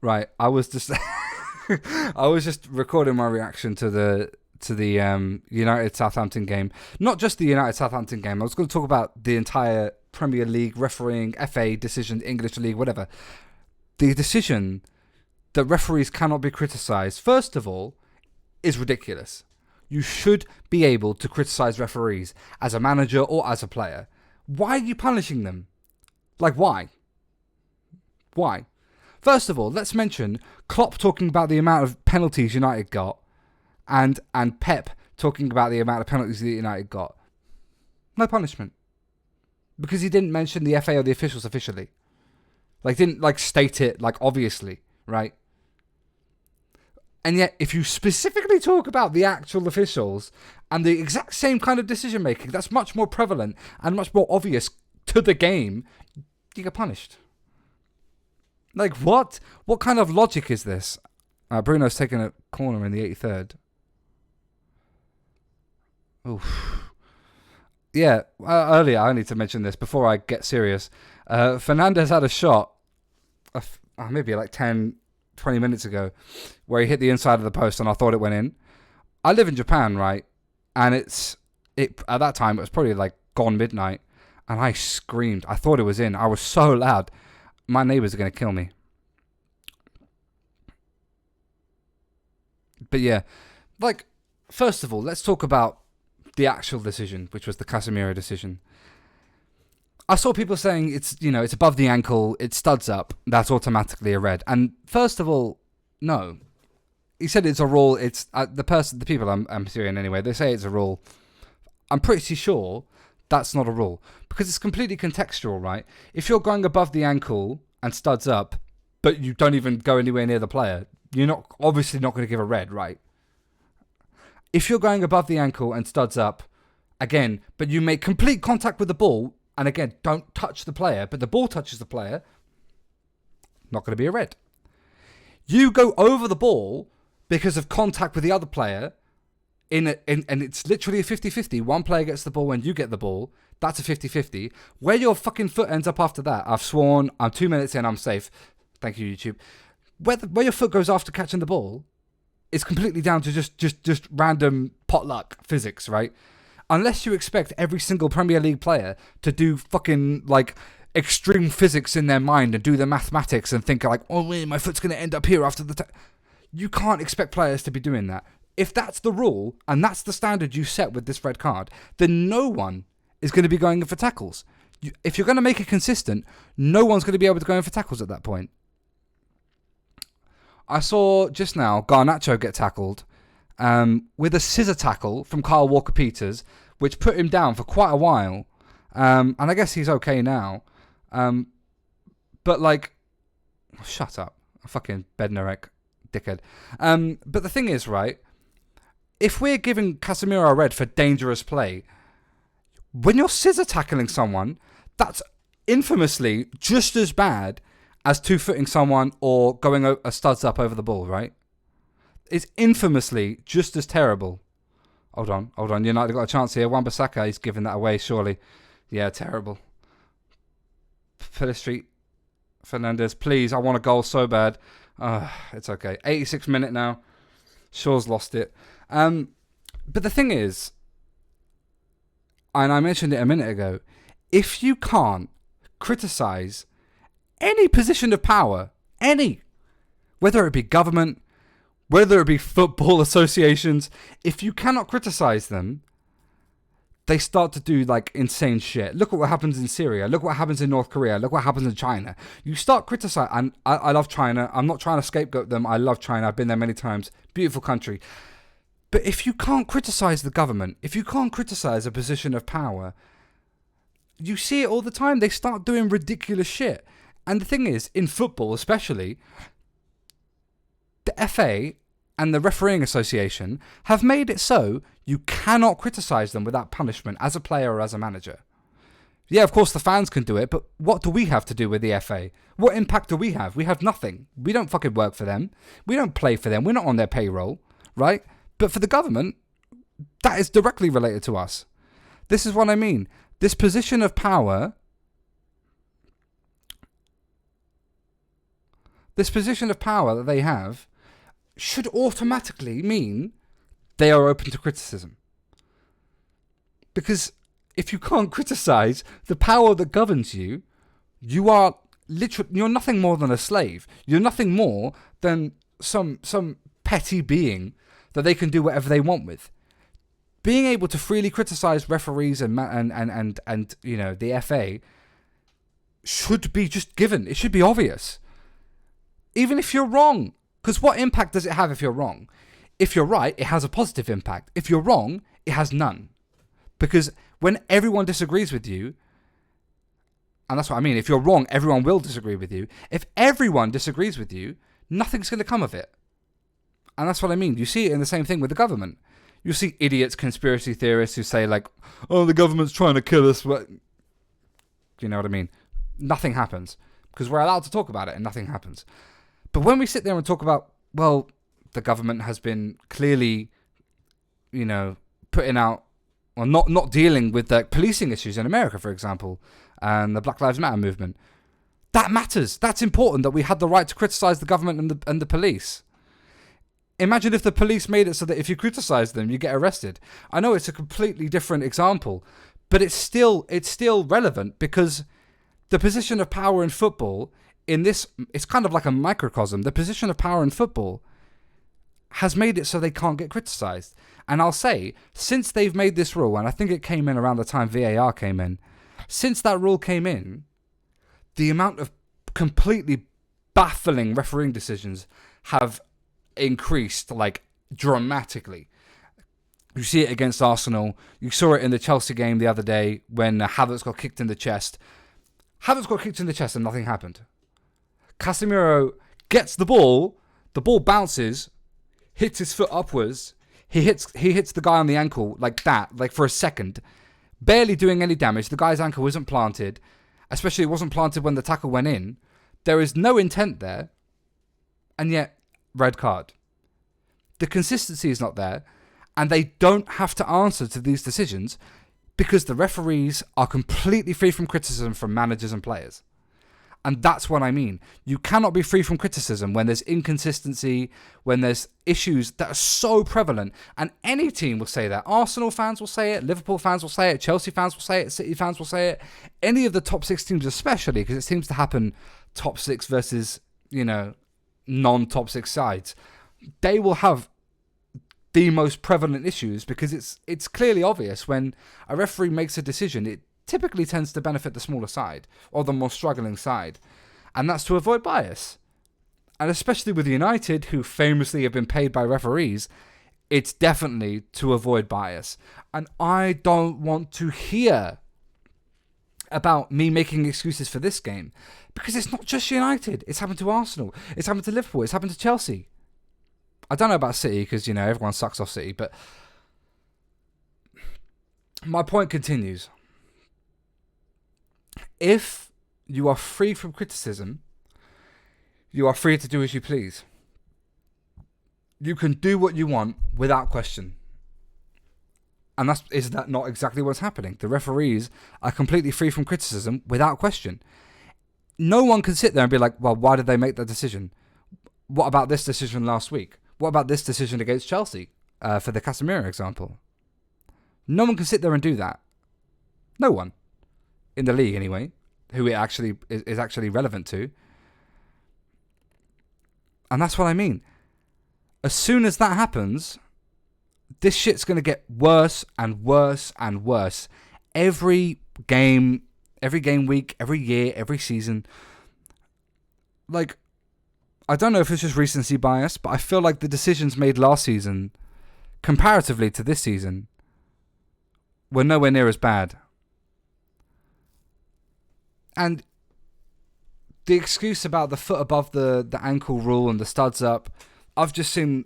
right, I was just I was just recording my reaction to the United Southampton game. Not just the United Southampton game. I was going to talk about the entire Premier League refereeing, FA decision, English League, whatever. The decision that referees cannot be criticised, first of all, is ridiculous. You should be able to criticise referees as a manager or as a player. Why are you punishing them? Like, why? Why? First of all, let's mention Klopp talking about the amount of penalties United got and Pep talking about the amount of penalties that United got. No punishment. Because he didn't mention the FA or the officials officially. Like, didn't, like, state it, like, obviously, right? And yet, if you specifically talk about the actual officials and the exact same kind of decision making, that's much more prevalent and much more obvious to the game, you get punished. Like, what? What kind of logic is this? Bruno's taking a corner in the 83rd. Oof. Yeah, earlier, I need to mention this before I get serious. Fernandes had a shot, maybe like 10, 20 minutes ago, where he hit the inside of the post and I thought it went in. I live in Japan, right? And at that time, it was probably like gone midnight. And I screamed. I thought it was in. I was so loud. My neighbours are going to kill me. But yeah, like, first of all, let's talk about the actual decision, which was the Casemiro decision. I saw people saying it's above the ankle, it studs up, that's automatically a red. And first of all, no. He said it's a rule. It's the people I'm hearing anyway. They say it's a rule. I'm pretty sure that's not a rule because it's completely contextual, right? If you're going above the ankle and studs up, but you don't even go anywhere near the player, you're obviously not going to give a red, right? If you're going above the ankle and studs up, again, but you make complete contact with the ball, and again, don't touch the player, but the ball touches the player, not going to be a red. You go over the ball because of contact with the other player, and it's literally a 50-50. One player gets the ball when you get the ball. That's a 50-50. Where your fucking foot ends up after that, I've sworn, I'm 2 minutes in, I'm safe. Thank you, YouTube. Where your foot goes after catching the ball is completely down to just random potluck physics, right? Unless you expect every single Premier League player to do fucking, like, extreme physics in their mind and do the mathematics and think, like, oh, wait, my foot's going to end up here after the... You can't expect players to be doing that. If that's the rule, and that's the standard you set with this red card, then no one is going to be going in for tackles. If you're going to make it consistent, no one's going to be able to go in for tackles at that point. I saw just now Garnacho get tackled with a scissor tackle from Kyle Walker-Peters, which put him down for quite a while. And I guess he's okay now. But, like, shut up. Fucking Bednarek, dickhead. But the thing is, right, if we're giving Casemiro a red for dangerous play, when you're scissor tackling someone, that's infamously just as bad as two-footing someone or going a studs up over the ball, right? It's infamously just as terrible. Hold on. United got a chance here. Wan-Bissaka, he's giving that away, surely. Yeah, terrible. Pellistri, Fernandes, please, I want a goal so bad. It's okay. 86th minute now. Shaw's lost it. But the thing is, and I mentioned it a minute ago, if you can't criticise any position of power, whether it be government, whether it be football associations, if you cannot criticise them, they start to do, like, insane shit. Look at what happens in Syria. Look what happens in North Korea. Look what happens in China. You start criticising, and I love China. I'm not trying to scapegoat them. I love China. I've been there many times. Beautiful country. But if you can't criticise the government, if you can't criticise a position of power, you see it all the time. They start doing ridiculous shit. And the thing is, in football especially, the FA and the Refereeing Association have made it so you cannot criticise them without punishment as a player or as a manager. Yeah, of course the fans can do it, but what do we have to do with the FA? What impact do we have? We have nothing. We don't fucking work for them. We don't play for them. We're not on their payroll, right? But for the government, that is directly related to us. This is what I mean. This position of power, this position of power that they have should automatically mean they are open to criticism. Because if you can't criticize the power that governs you, you are you're nothing more than a slave. You're nothing more than some petty being that they can do whatever they want with. Being able to freely criticize referees and the FA should be just given. It should be obvious. Even if you're wrong. Because what impact does it have if you're wrong? If you're right, it has a positive impact. If you're wrong, it has none. Because when everyone disagrees with you, and that's what I mean, if you're wrong, everyone will disagree with you. If everyone disagrees with you, nothing's going to come of it. And that's what I mean. You see it in the same thing with the government. You see idiots, conspiracy theorists who say like, oh, the government's trying to kill us. Do you know what I mean? Nothing happens. Because we're allowed to talk about it and nothing happens. But when we sit there and talk about, well, the government has been clearly, putting out, or not dealing with the policing issues in America, for example, and the Black Lives Matter movement. That matters. That's important, that we had the right to criticize the government and the police. Imagine if the police made it so that if you criticize them, you get arrested. I know it's a completely different example, but it's still relevant, because the position of power in football, it's kind of like a microcosm. The position of power in football has made it so they can't get criticized. And I'll say, since they've made this rule, and I think it came in around the time VAR came in, since that rule came in, the amount of completely baffling refereeing decisions have increased like dramatically. You see it against Arsenal. You saw it in the Chelsea game the other day when Havertz got kicked in the chest. Havertz got kicked in the chest and nothing happened. Casemiro gets the ball bounces, hits his foot upwards. He hits the guy on the ankle like that, like for a second, barely doing any damage. The guy's ankle isn't planted, especially it wasn't planted when the tackle went in. There is no intent there, and yet red card. The consistency is not there, and they don't have to answer to these decisions because the referees are completely free from criticism from managers and players. And that's what I mean. You cannot be free from criticism when there's inconsistency, when there's issues that are so prevalent. And any team will say that. Arsenal fans will say it, Liverpool fans will say it, Chelsea fans will say it, City fans will say it. Any of the top six teams especially, because it seems to happen top six versus, non-top six sides. They will have the most prevalent issues because it's clearly obvious when a referee makes a decision, it typically tends to benefit the smaller side or the more struggling side, and that's to avoid bias. And especially with United, who famously have been paid by referees, it's definitely to avoid bias. And I don't want to hear about me making excuses for this game, because it's not just United. It's happened to Arsenal, it's happened to Liverpool, it's happened to Chelsea. I don't know about City because everyone sucks off City, but my point continues. If you are free from criticism, you are free to do as you please. You can do what you want without question. And is that not exactly what's happening? The referees are completely free from criticism without question. No one can sit there and be like, well, why did they make that decision? What about this decision last week? What about this decision against Chelsea for the Casemiro example? No one can sit there and do that. No one. In the league anyway, who it actually is actually relevant to. And that's what I mean. As soon as that happens, this shit's going to get worse and worse and worse. Every game week, every year, every season. Like, I don't know if it's just recency bias, but I feel like the decisions made last season, comparatively to this season, were nowhere near as bad. And the excuse about the foot above the ankle rule and the studs up, I've just seen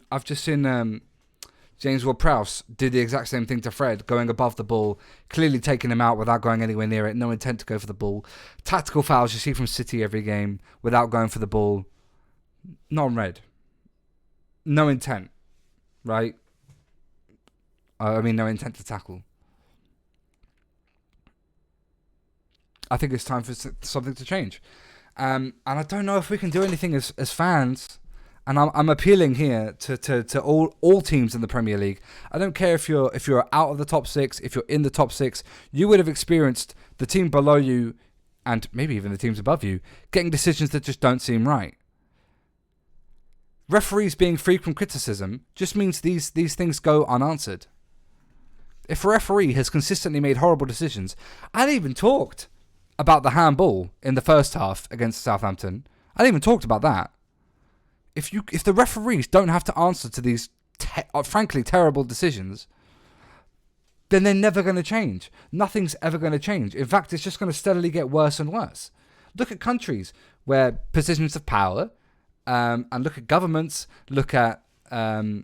James Ward-Prowse did the exact same thing to Fred, going above the ball, clearly taking him out without going anywhere near it, no intent to go for the ball. Tactical fouls you see from City every game without going for the ball, non-red. No intent, right? I mean, no intent to tackle. I think it's time for something to change. And I don't know if we can do anything as fans. And I'm appealing here to all teams in the Premier League. I don't care if you're out of the top 6, if you're in the top 6, you would have experienced the team below you, and maybe even the teams above you, getting decisions that just don't seem right. Referees being free from criticism just means these things go unanswered. If a referee has consistently made horrible decisions, I even talked about the handball in the first half against Southampton. I even talked about that. If the referees don't have to answer to these frankly terrible decisions, then they're never going to change. Nothing's ever going to change. In fact, it's just going to steadily get worse and worse. Look at countries where positions of power, and look at governments, look at, I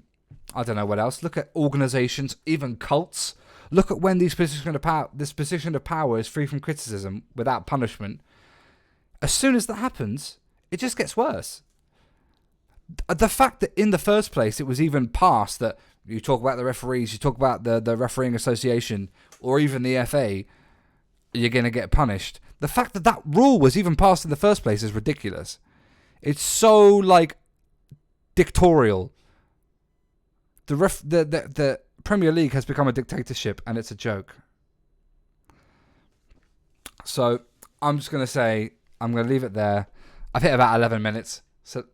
don't know what else, look at organizations, even cults. Look at when this position of power is free from criticism without punishment. As soon as that happens, it just gets worse. The fact that in the first place it was even passed that you talk about the referees, you talk about the refereeing association, or even the FA, you're going to get punished. The fact that that rule was even passed in the first place is ridiculous. It's so, like, dictatorial. The Premier League has become a dictatorship, and it's a joke. So I'm just going to say, I'm going to leave it there. I've hit about 11 minutes, so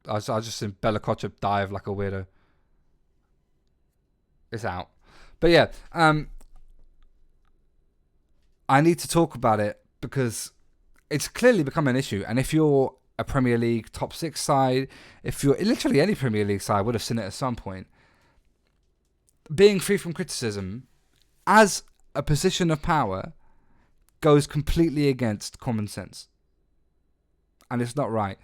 I just seen Bella Kotchap dive like a weirdo. It's out. But yeah, I need to talk about it because it's clearly become an issue. And if you're a Premier League top 6 side, if you're literally any Premier League side would have seen it at some point, being free from criticism as a position of power goes completely against common sense. And it's not right.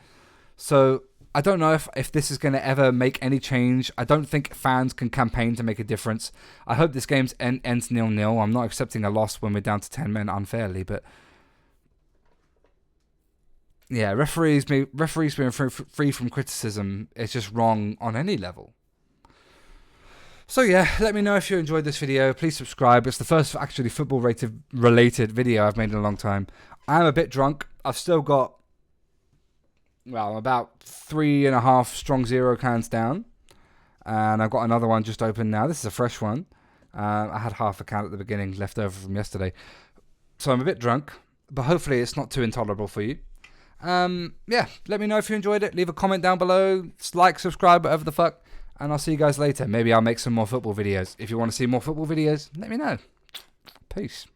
So I don't know if this is going to ever make any change. I don't think fans can campaign to make a difference. I hope this game ends 0-0. I'm not accepting a loss when we're down to 10 men unfairly, but yeah, referees being free from criticism is just wrong on any level. So yeah, let me know if you enjoyed this video. Please subscribe. It's the first actually football related video I've made in a long time. I'm a bit drunk. I've still got, well, about 3.5 strong zero cans down. And I've got another one just open now. This is a fresh one. I had half a can at the beginning left over from yesterday. So I'm a bit drunk, but hopefully it's not too intolerable for you. Yeah, let me know if you enjoyed it. Leave a comment down below. Like, subscribe, whatever the fuck. And I'll see you guys later. Maybe I'll make some more football videos. If you want to see more football videos, let me know. Peace.